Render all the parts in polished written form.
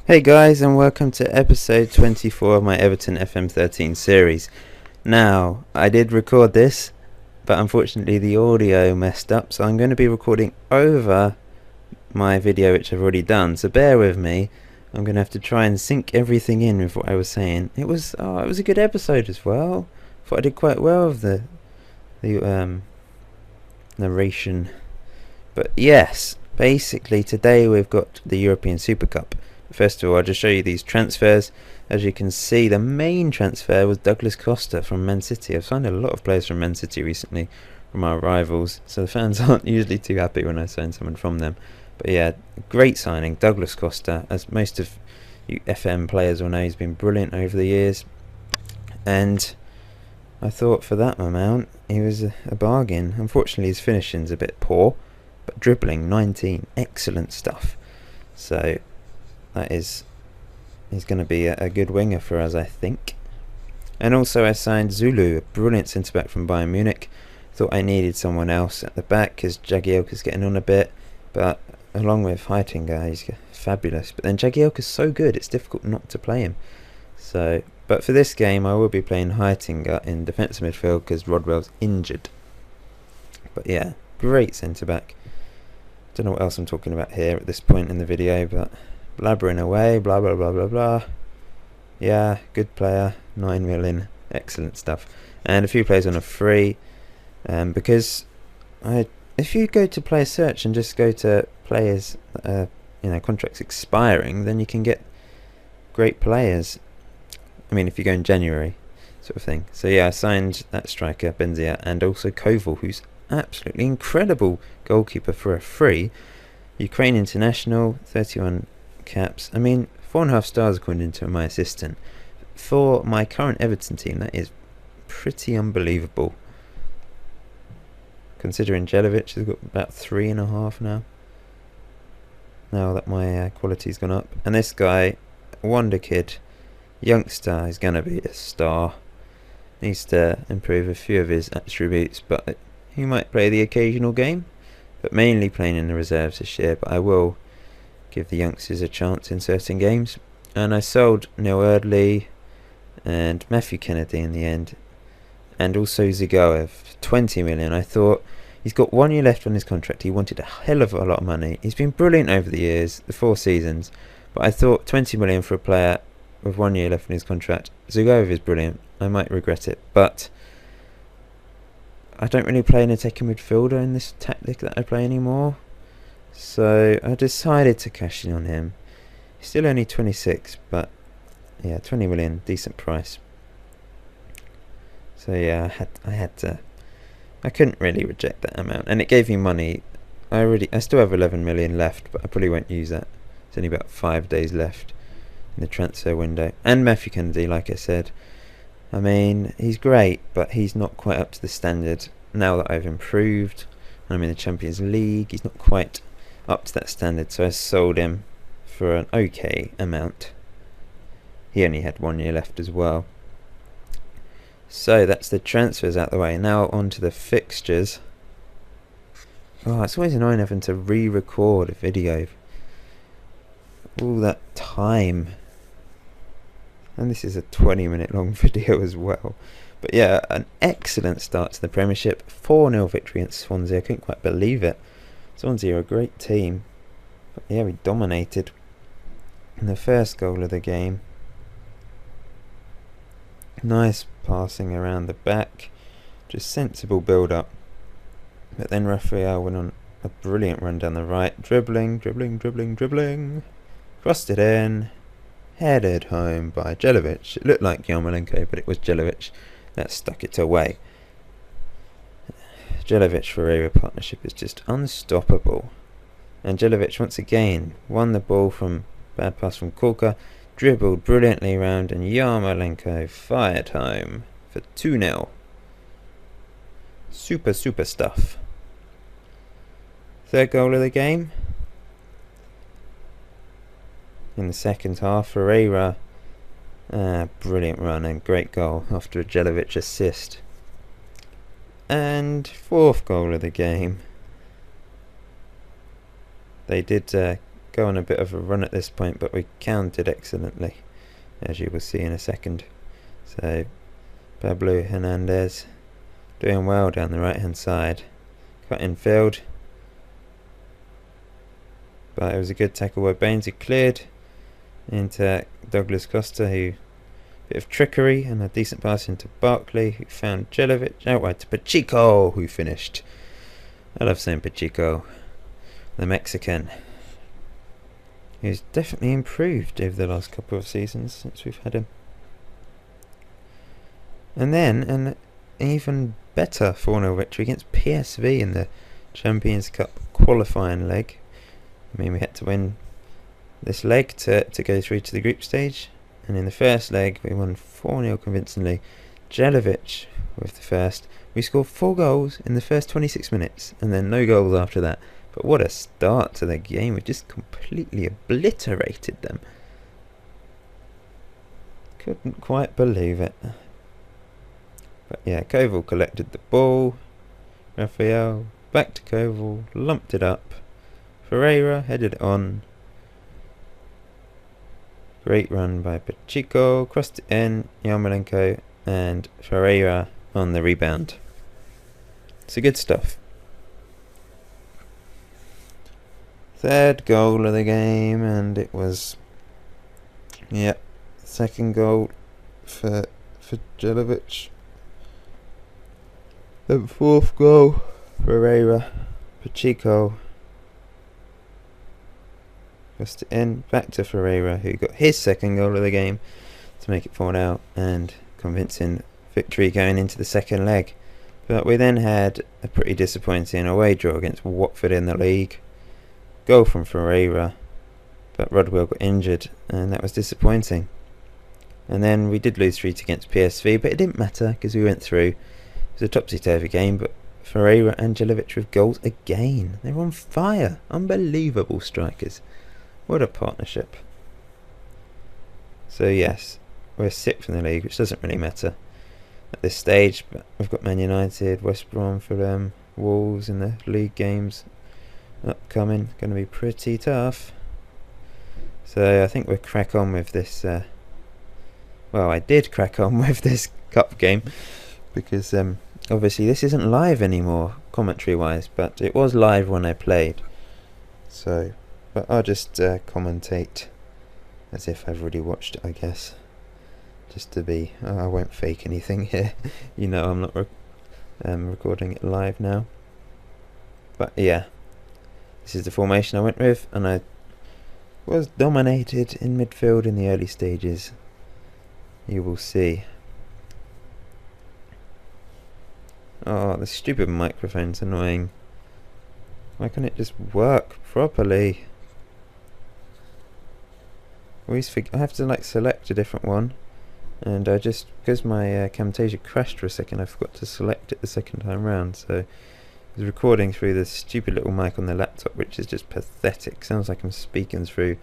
Hey guys, and welcome to episode 24 of my Everton FM13 series. Now, I did record this, but unfortunately the audio messed up, so I'm going to be recording over my video which I've already done, so bear with me. I'm going to have to try and sync everything in with what I was saying. It was a good episode as well. Thought I did quite well with the narration. But yes, basically today we've got the European Super Cup. First of all, I'll just show you these transfers. As you can see, the main transfer was Douglas Costa from Man City. I've signed a lot of players from Man City recently, from our rivals, so the fans aren't usually too happy when I sign someone from them. But yeah, great signing, Douglas Costa. As most of you FM players will know, he's been brilliant over the years. And I thought for that amount, he was a bargain. Unfortunately, his finishing's a bit poor, but dribbling, 19, excellent stuff. So he's going to be a good winger for us, I think. And also I signed Zulu, a brilliant centre-back from Bayern Munich. Thought I needed someone else at the back because Jagielka's getting on a bit, but along with Heitinga, he's fabulous. But then Jagielka's so good, it's difficult not to play him. So, but for this game, I will be playing Heitinga in defensive midfield because Rodwell's injured. But yeah, great centre-back. Don't know what else I'm talking about here at this point in the video, but blabbering away, blah blah blah blah blah. Yeah, good player, 9 million, excellent stuff. And a few players on a free, because if you go to player search and just go to players, contracts expiring, then you can get great players. I mean, if you go in January, sort of thing. So yeah, I signed that striker Benzia and also Koval, who's absolutely incredible goalkeeper for a free. Ukraine international, 31 caps. I mean, 4.5 stars according to my assistant. For my current Everton team, that is pretty unbelievable. Considering Jelic has got about 3.5 now. Now that my quality's gone up. And this guy, wonder kid, youngster, is going to be a star. Needs to improve a few of his attributes, but he might play the occasional game. But mainly playing in the reserves this year, but I will give the youngsters a chance in certain games. And I sold Neil Erdley and Matthew Kennedy in the end, and also Zigoev, 20 million. I thought he's got 1 year left on his contract. He wanted a hell of a lot of money. He's been brilliant over the years, the 4 seasons, but I thought 20 million for a player with 1 year left on his contract. Zigoev is brilliant. I might regret it, but I don't really play an attacking midfielder in this tactic that I play anymore. So I decided to cash in on him. He's still only 26, but yeah, 20 million, decent price. So yeah, I couldn't really reject that amount, and it gave me money. I still have 11 million left, but I probably won't use that. It's only about 5 days left in the transfer window. And Matthew Kennedy, like I said, I mean, he's great, but he's not quite up to the standard. Now that I've improved, and I'm in the Champions League, he's not quite up to that standard, so I sold him for an okay amount. He only had 1 year left as well. So that's the transfers out the way. Now on to the fixtures. Oh, it's always annoying having to re-record a video. All that time. And this is a 20-minute long video as well. But yeah, an excellent start to the Premiership. 4-0 victory against Swansea. I couldn't quite believe it. Swansea are a great team. But yeah, we dominated. And the first goal of the game. Nice passing around the back. Just sensible build-up. But then Raphael went on a brilliant run down the right. Dribbling. Crossed it in. Headed home by Jelic. It looked like Yarmolenko, but it was Jelic that stuck it away. Jelic-Ferreira partnership is just unstoppable. And Jelic once again won the ball from bad pass from Korka, dribbled brilliantly around, and Yarmolenko fired home for 2-0. Super stuff. Third goal of the game. In the second half, Ferreira, brilliant run and great goal after a Jelic assist. And fourth goal of the game. They did go on a bit of a run at this point, but we countered excellently, as you will see in a second. So Pablo Hernandez doing well down the right hand side, cut in field, but it was a good tackle by Baines, who cleared into Douglas Costa, who bit of trickery and a decent pass into Barkley, who found Jelic, out wide to Pacheco, who finished. I love saying Pacheco, the Mexican, who's definitely improved over the last couple of seasons since we've had him. And then an even better 4-0 victory against PSV in the Champions Cup qualifying leg. I mean, we had to win this leg to go through to the group stage, and in the first leg we won 4-0 convincingly. Jelic with the first. We scored 4 goals in the first 26 minutes and then no goals after that. But what a start to the game. We just completely obliterated them. Couldn't quite believe it. But yeah, Koval collected the ball. Rafael back to Koval, lumped it up. Ferreira headed it on. Great run by Pacheco, crossed it in, Yarmolenko and Ferreira on the rebound. So good stuff. Third goal of the game, and it was, second goal for Jelic. Then fourth goal, Ferreira, Pacheco. Crossed it in, back to Ferreira, who got his second goal of the game to make it 4-0, and convincing victory going into the second leg. But we then had a pretty disappointing away draw against Watford in the league. Goal from Ferreira, but Rodwell got injured, and that was disappointing. And then we did lose 3-2 against PSV, but it didn't matter because we went through. It was a topsy-turvy game, but Ferreira and Jelic with goals again. They're on fire. Unbelievable strikers. What a partnership. So yes, we're 6th in the league, which doesn't really matter at this stage, but we've got Man United, West Brom, Fulham, Wolves in the league games upcoming. Going to be pretty tough. So I think we'll crack on with this. I did crack on with this cup game because obviously this isn't live anymore, commentary wise, but it was live when I played. So, but I'll just commentate as if I've already watched it, I guess. Just to be, I won't fake anything here. You know, I'm not recording it live now. But yeah, this is the formation I went with, and I was dominated in midfield in the early stages. You will see. Oh, the stupid microphone's annoying. Why can't it just work properly? I have to select a different one, and I just, because my Camtasia crashed for a second, I forgot to select it the second time round. So I was recording through this stupid little mic on the laptop, which is just pathetic. Sounds like I'm speaking through,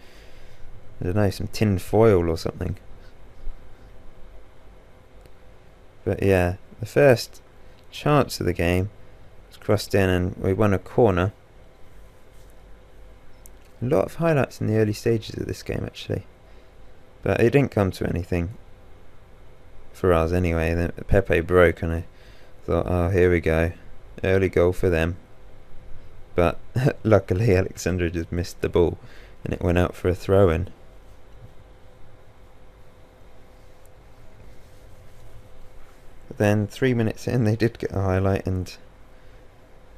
I don't know, some tin foil or something. But yeah, the first chance of the game was crossed in and we won a corner. A lot of highlights in the early stages of this game actually, but it didn't come to anything for us anyway. Then Pepe broke and I thought, oh, here we go, early goal for them. But luckily Alexandra just missed the ball and it went out for a throw-in. But then 3 minutes in they did get a highlight and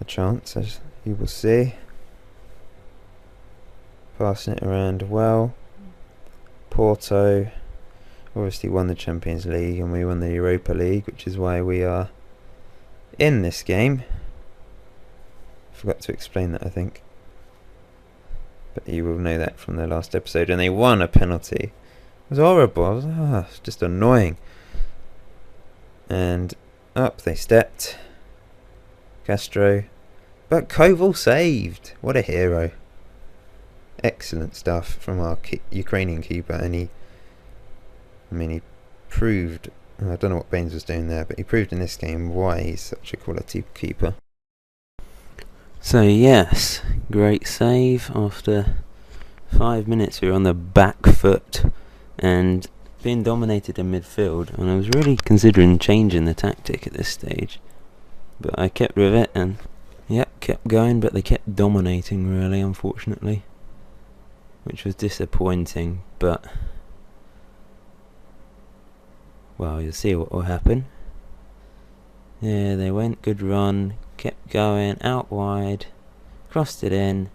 a chance, as you will see. Passing it around well. Porto obviously won the Champions League and we won the Europa League, which is why we are in this game. Forgot to explain that, I think, but you will know that from the last episode. And they won a penalty. It was horrible. It was just annoying. And up they stepped, Castro, but Koval saved. What a hero. Excellent stuff from our Ukrainian keeper, and he proved, I don't know what Baines was doing there, but he proved in this game why he's such a quality keeper. So yes, great save after 5 minutes we were on the back foot and being dominated in midfield, and I was really considering changing the tactic at this stage, but I kept with it and kept going, but they kept dominating really, unfortunately, which was disappointing. But well, you'll see what will happen. Yeah, they went, good run, kept going, out wide, crossed it in,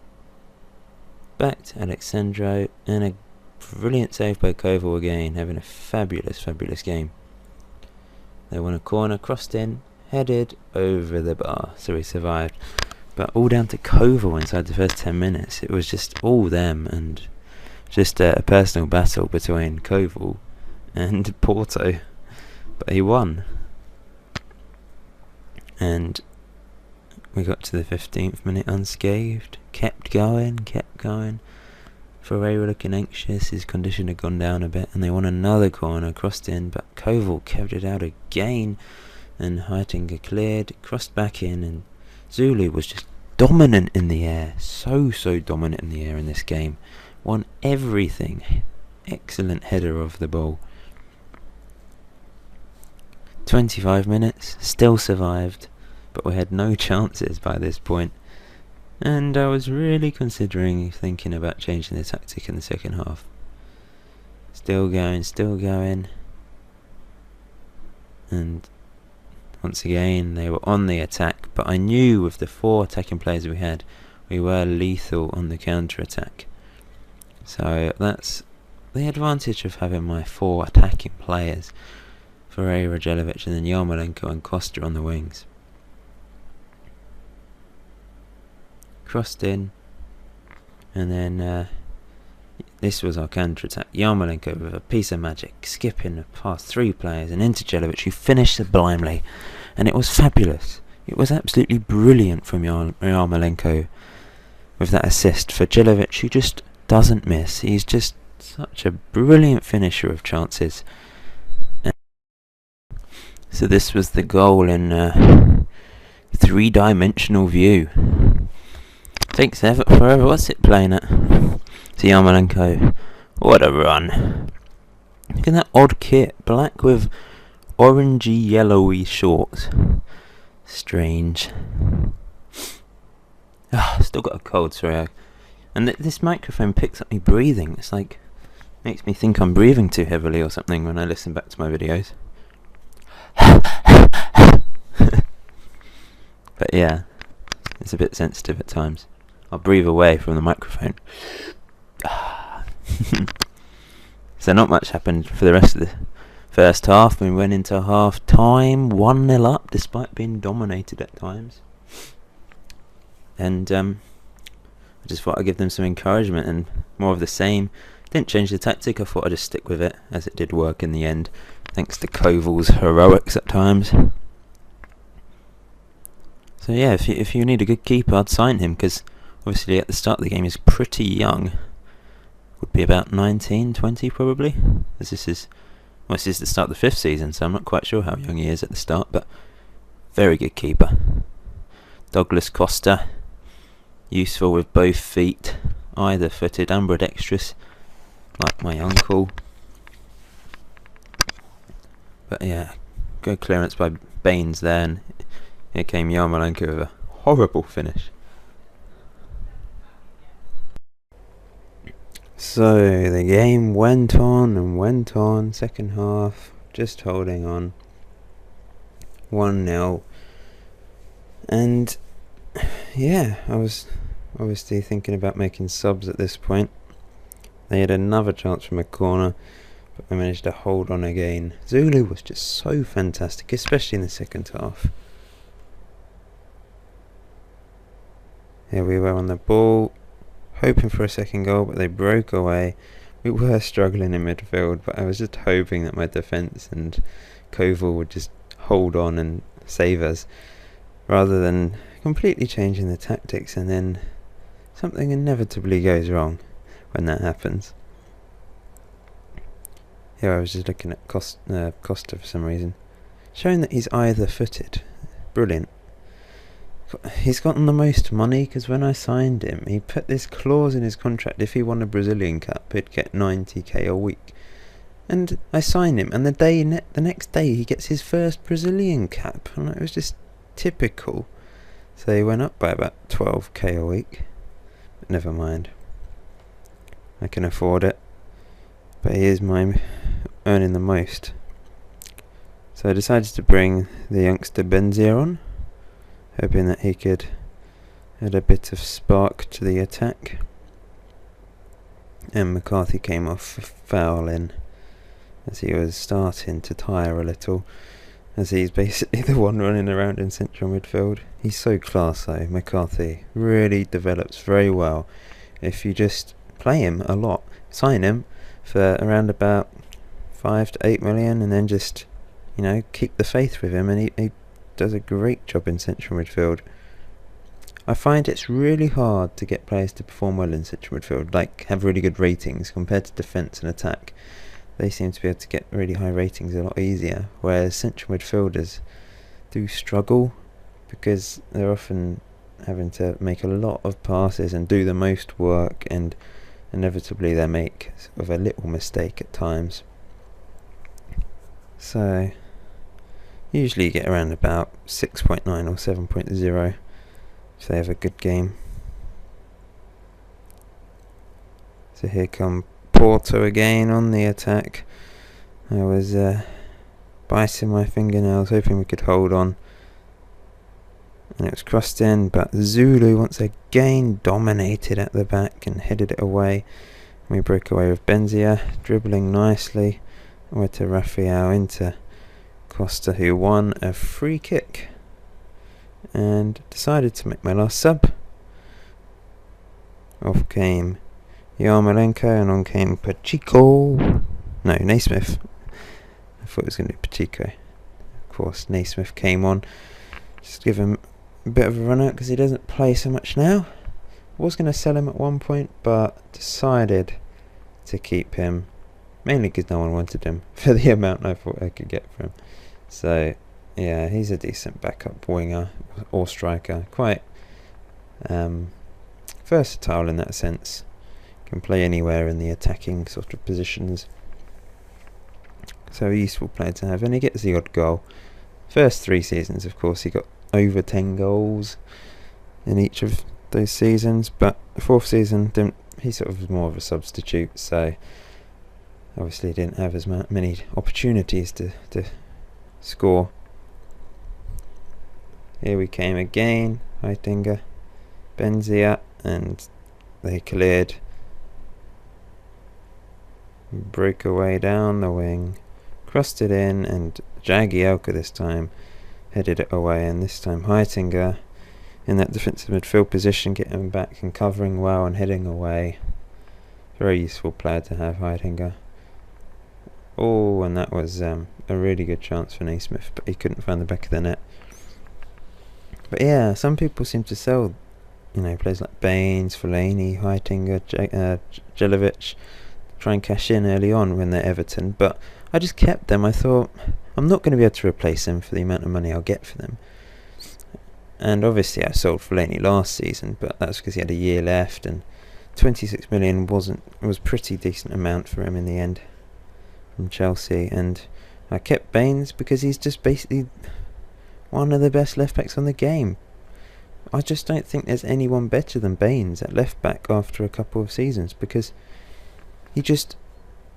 back to Alexandro, and a brilliant save by Koval again, having a fabulous game. They won a corner, crossed in, headed over the bar, so we survived. But all down to Koval inside the first 10 minutes. It was just all them, and just a personal battle between Koval and Porto. But he won. And we got to the 15th minute unscathed. Kept going. Ferreira looking anxious, his condition had gone down a bit, and they won another corner, crossed in, but Koval kept it out again, and Heitinga cleared, crossed back in, and Zulu was just dominant in the air, so dominant in the air in this game, won everything, excellent header of the ball. 25 minutes, still survived, but we had no chances by this point. And I was really thinking about changing the tactic in the second half. Still going. And once again, they were on the attack. But I knew with the 4 attacking players we had, we were lethal on the counter-attack. So that's the advantage of having my 4 attacking players. Ferreira, Jelic, and then Yarmolenko and Costa on the wings. Crossed in, and then this was our counter-attack. Yarmolenko with a piece of magic, skipping past 3 players and into Jelic, who finished sublimely, and it was fabulous. It was absolutely brilliant from Yarmolenko with that assist for Jelic, who just doesn't miss. He's just such a brilliant finisher of chances. So this was the goal in 3-dimensional view. Takes Everton forever. What's it playing at? To Yarmolenko. What a run. Look at that odd kit. Black with orangey yellowy shorts. Strange. Still got a cold, sorry. And this microphone picks up me breathing. It's like, makes me think I'm breathing too heavily or something when I listen back to my videos. But yeah, it's a bit sensitive at times. I'll breathe away from the microphone. So not much happened for the rest of the first half. We went into half time 1-0 up despite being dominated at times. And I just thought I'd give them some encouragement and more of the same. Didn't change the tactic. I thought I'd just stick with it, as it did work in the end, thanks to Koval's heroics at times. So yeah, if you need a good keeper, I'd sign him, because obviously at the start of the game he's pretty young. Would be about 19, 20 probably, as this is the start of the 5th season, so I'm not quite sure how young he is at the start, but very good keeper. Douglas Costa, useful with both feet, either footed, ambidextrous, like my uncle. But yeah, good clearance by Baines there, and here came Yarmolenko with a horrible finish. So the game went on, second half, just holding on, 1-0, and yeah, I was obviously thinking about making subs at this point. They had another chance from a corner, but we managed to hold on again. Zulu was just so fantastic, especially in the second half. Here we were on the ball, hoping for a second goal, but they broke away. We were struggling in midfield, but I was just hoping that my defence and Koval would just hold on and save us, rather than completely changing the tactics, and then something inevitably goes wrong when that happens. Here I was just looking at Costa for some reason, showing that he's either footed. Brilliant. he's gotten the most money, because when I signed him, he put this clause in his contract: if he won a Brazilian Cup, he'd get 90k a week. And I signed him, and the next day he gets his first Brazilian cap, and it was just typical. So he went up by about 12k a week. But never mind, I can afford it. But he is earning the most. So I decided to bring the youngster Benzia on, hoping that he could add a bit of spark to the attack. And McCarthy came off for fouling, as he was starting to tire a little, as he's basically the one running around in central midfield. He's so class though, McCarthy. Really develops very well if you just play him a lot. Sign him for around about 5 to 8 million, and then just, keep the faith with him, and he does a great job in central midfield. I find it's really hard to get players to perform well in central midfield, like have really good ratings compared to defence and attack. They seem to be able to get really high ratings a lot easier, whereas central midfielders do struggle because they're often having to make a lot of passes and do the most work, and inevitably they make sort of a little mistake at times. So usually you get around about 6.9 or 7.0 if they have a good game. So here come Porto again on the attack. I was biting my fingernails, hoping we could hold on, and it was crossed in, but Zulu once again dominated at the back and headed it away. We broke away with Benzia, dribbling nicely away to Rafael, into Costa, who won a free kick and decided to make my last sub. Off came Yarmolenko and on came Pacheco. No, Naismith. I thought it was going to be Pacheco. Of course, Naismith came on. Just give him a bit of a run out because he doesn't play so much now. I was going to sell him at one point, but decided to keep him, mainly because no one wanted him for the amount I thought I could get for him. So yeah, he's a decent backup winger or striker. Quite versatile in that sense. Can play anywhere in the attacking sort of positions. So a useful player to have, and he gets the odd goal. First 3 seasons, of course, he got over 10 goals in each of those seasons, but the 4th season he sort of was more of a substitute, so obviously didn't have as many opportunities to score. Here we came again, Heitinga, Benzia, and they cleared. Breakaway down the wing, crossed it in, and Jagielka this time headed it away, and this time Heitinga in that defensive midfield position, getting back and covering well and heading away. Very useful player to have, Heitinga. Oh, and that was a really good chance for Naismith, but he couldn't find the back of the net. But yeah, some people seem to sell, players like Baines, Fellaini, Heitinga, Jelovic, try and cash in early on when they're Everton, but I just kept them. I thought, I'm not going to be able to replace them for the amount of money I'll get for them. And obviously I sold Fellaini last season, but that's because he had a year left, and 26 million was pretty decent amount for him in the end from Chelsea. And I kept Baines because he's just basically one of the best left backs on the game. I just don't think there's anyone better than Baines at left back after a couple of seasons, because he just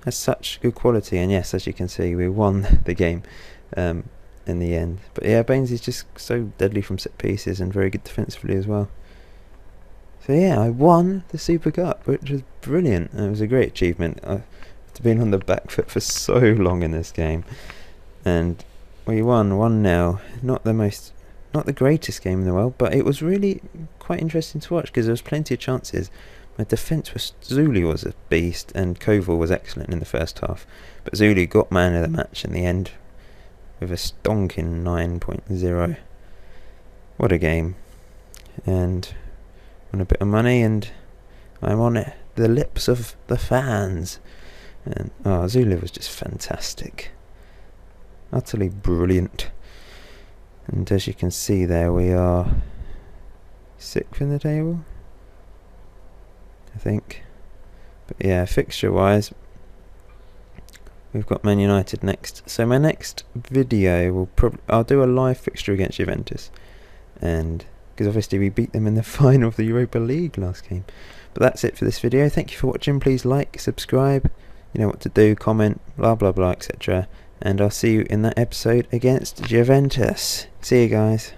has such good quality. And yes, as you can see, we won the game in the end. But yeah, Baines is just so deadly from set pieces and very good defensively as well. So yeah, I won the Super Cup, which was brilliant. It was a great achievement. I've been on the back foot for so long in this game, and we won 1-0. Not the greatest game in the world, but it was really quite interesting to watch because there was plenty of chances. My defence was, Zulu was a beast, and Koval was excellent in the first half, but Zulu got man of the match in the end with a stonking 9.0. What a game. And won a bit of money, and I'm on it, the lips of the fans. And Zulu was just fantastic, utterly brilliant. And as you can see there, we are 6th in the table, I think. But yeah, fixture wise, we've got Man United next. So my next video I'll do a live fixture against Juventus, and because obviously we beat them in the final of the Europa League last game. But that's it for this video. Thank you for watching. Please like, subscribe, you know what to do, comment, blah blah blah, etc. And I'll see you in that episode against Juventus. See you guys.